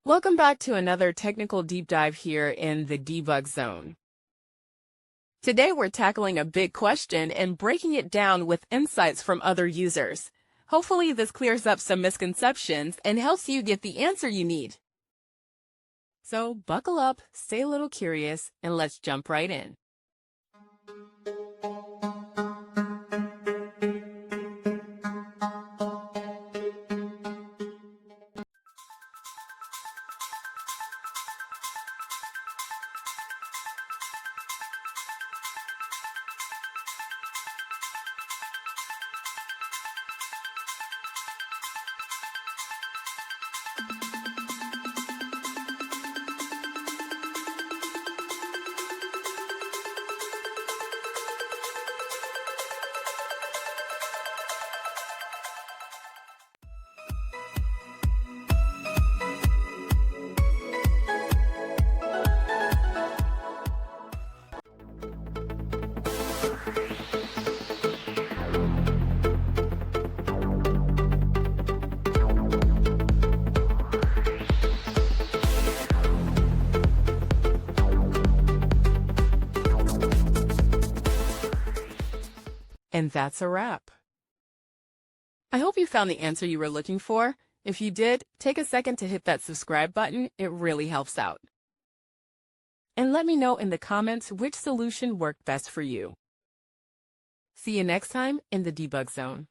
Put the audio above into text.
Welcome back to another technical deep dive here in the debug zone. Today we're tackling a big question and breaking it down with insights from other users. Hopefully this clears up some misconceptions and helps you get the answer you need. So buckle up, stay a little curious, and let's jump right in. And that's a wrap. I hope you found the answer you were looking for. If you did, take a second to hit that subscribe button. It really helps out. And let me know in the comments which solution worked best for you. See you next time in the debug zone.